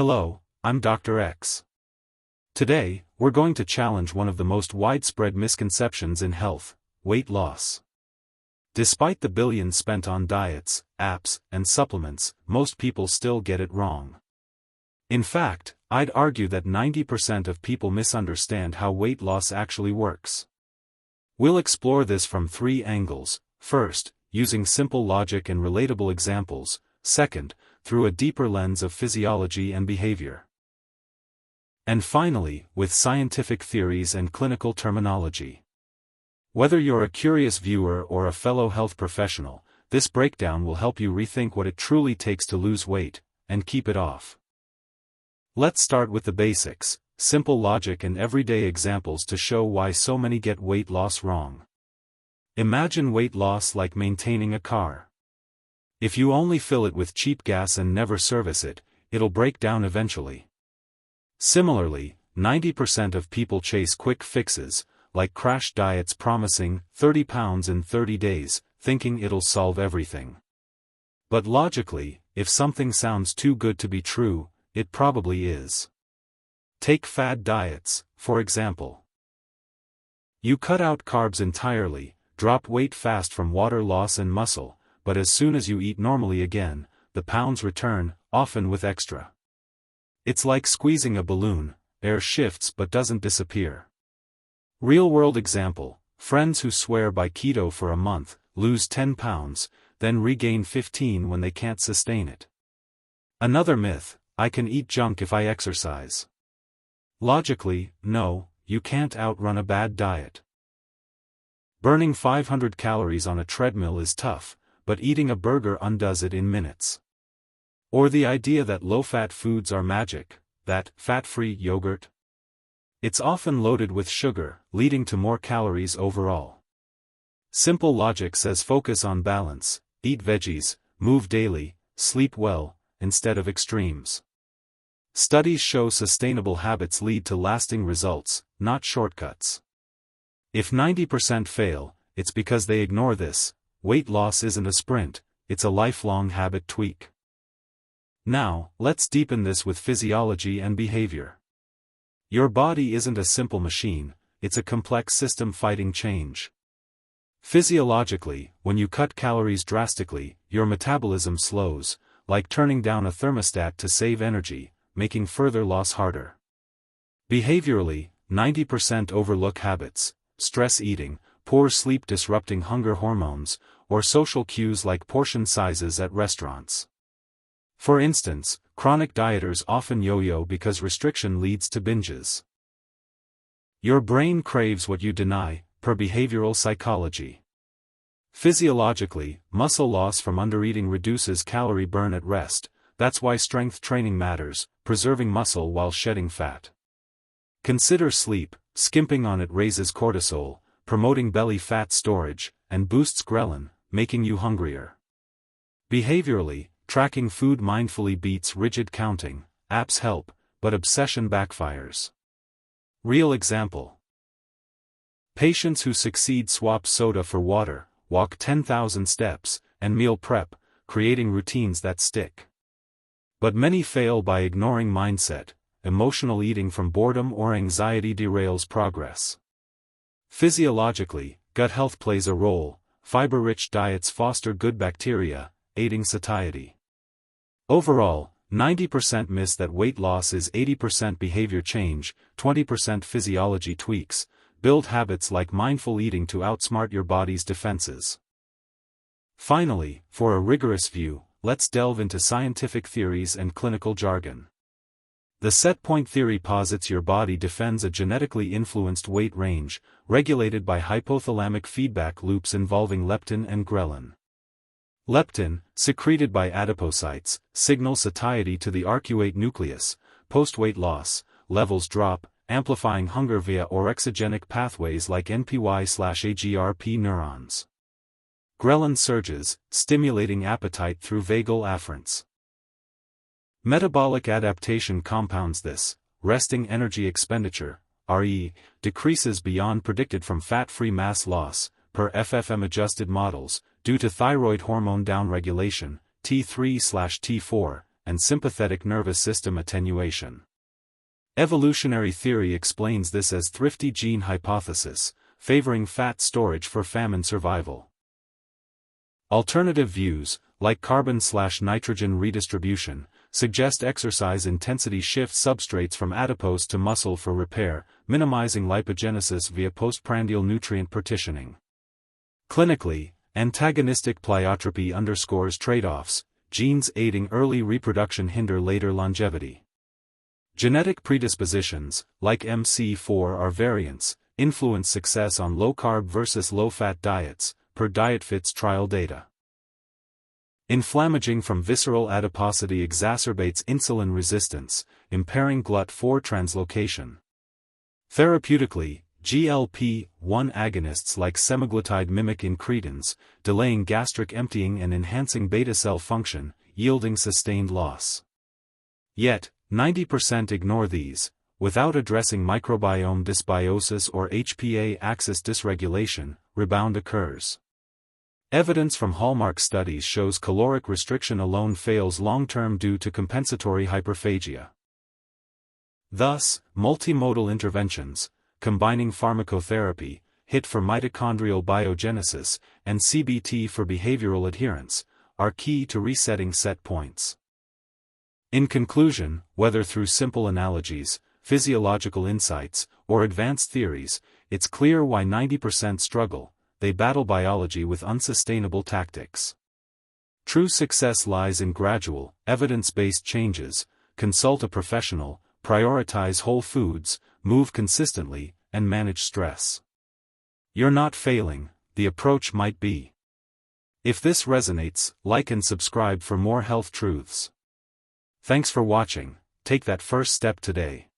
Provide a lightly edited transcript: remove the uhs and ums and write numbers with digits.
Hello, I'm Dr. X. Today, we're going to challenge one of the most widespread misconceptions in health: weight loss. Despite the billions spent on diets, apps, and supplements, most people still get it wrong. In fact, I'd argue that 90% of people misunderstand how weight loss actually works. We'll explore this from three angles: first, using simple logic and relatable examples; second, through a deeper lens of physiology and behavior; and finally, with scientific theories and clinical terminology. Whether you're a curious viewer or a fellow health professional, this breakdown will help you rethink what it truly takes to lose weight, and keep it off. Let's start with the basics, simple logic and everyday examples to show why so many get weight loss wrong. Imagine weight loss like maintaining a car. If you only fill it with cheap gas and never service it, it'll break down eventually. Similarly, 90% of people chase quick fixes, like crash diets promising 30 pounds in 30 days, thinking it'll solve everything. But logically, if something sounds too good to be true, it probably is. Take fad diets, for example. You cut out carbs entirely, drop weight fast from water loss and muscle, but as soon as you eat normally again, the pounds return, often with extra. It's like squeezing a balloon: air shifts but doesn't disappear. Real-world example: friends who swear by keto for a month, lose 10 pounds, then regain 15 when they can't sustain it. Another myth: I can eat junk if I exercise. Logically, no, you can't outrun a bad diet. Burning 500 calories on a treadmill is tough, but eating a burger undoes it in minutes. Or the idea that low-fat foods are magic, that fat-free yogurt. It's often loaded with sugar, leading to more calories overall. Simple logic says focus on balance, eat veggies, move daily, sleep well, instead of extremes. Studies show sustainable habits lead to lasting results, not shortcuts. If 90% fail, it's because they ignore this. Weight loss isn't a sprint, it's a lifelong habit tweak. Now, let's deepen this with physiology and behavior. Your body isn't a simple machine, it's a complex system fighting change. Physiologically, when you cut calories drastically, your metabolism slows, like turning down a thermostat to save energy, making further loss harder. Behaviorally, 90% overlook habits: stress eating, poor sleep disrupting hunger hormones, or social cues like portion sizes at restaurants. For instance, chronic dieters often yo-yo because restriction leads to binges. Your brain craves what you deny, per behavioral psychology. Physiologically, muscle loss from undereating reduces calorie burn at rest. That's why strength training matters, preserving muscle while shedding fat. Consider sleep: skimping on it raises cortisol, promoting belly fat storage, and boosts ghrelin, making you hungrier. Behaviorally, tracking food mindfully beats rigid counting. Apps help, but obsession backfires. Real example: patients who succeed swap soda for water, walk 10,000 steps, and meal prep, creating routines that stick. But many fail by ignoring mindset. Emotional eating from boredom or anxiety derails progress. Physiologically, gut health plays a role. Fiber-rich diets foster good bacteria, aiding satiety. Overall, 90% miss that weight loss is 80% behavior change, 20% physiology tweaks. Build habits like mindful eating to outsmart your body's defenses. Finally, for a rigorous view, let's delve into scientific theories and clinical jargon. The set point theory posits your body defends a genetically influenced weight range, regulated by hypothalamic feedback loops involving leptin and ghrelin. Leptin, secreted by adipocytes, signals satiety to the arcuate nucleus. Post-weight loss, levels drop, amplifying hunger via orexigenic pathways like NPY/AGRP neurons. Ghrelin surges, stimulating appetite through vagal afferents. Metabolic adaptation compounds this. Resting energy expenditure, RE, decreases beyond predicted from fat-free mass loss, per FFM-adjusted models, due to thyroid hormone downregulation, T3/T4, and sympathetic nervous system attenuation. Evolutionary theory explains this as thrifty gene hypothesis, favoring fat storage for famine survival. Alternative views, like carbon/nitrogen redistribution, suggest exercise intensity shifts substrates from adipose to muscle for repair, minimizing lipogenesis via postprandial nutrient partitioning. Clinically, antagonistic pleiotropy underscores trade-offs: genes aiding early reproduction hinder later longevity. Genetic predispositions, like MC4R variants, influence success on low-carb versus low-fat diets, per DietFit's trial data. Inflammaging from visceral adiposity exacerbates insulin resistance, impairing GLUT4 translocation. Therapeutically, GLP-1 agonists like semaglutide mimic incretins, delaying gastric emptying and enhancing beta cell function, yielding sustained loss. Yet, 90% ignore these, without addressing microbiome dysbiosis or HPA axis dysregulation. Rebound occurs. Evidence from hallmark studies shows caloric restriction alone fails long-term due to compensatory hyperphagia. Thus, multimodal interventions, combining pharmacotherapy, HIIT for mitochondrial biogenesis, and CBT for behavioral adherence, are key to resetting set points. In conclusion, whether through simple analogies, physiological insights, or advanced theories, it's clear why 90% struggle. They battle biology with unsustainable tactics. True success lies in gradual, evidence-based changes: consult a professional, prioritize whole foods, move consistently, and manage stress. You're not failing, the approach might be. If this resonates, like and subscribe for more health truths. Thanks for watching. Take that first step today.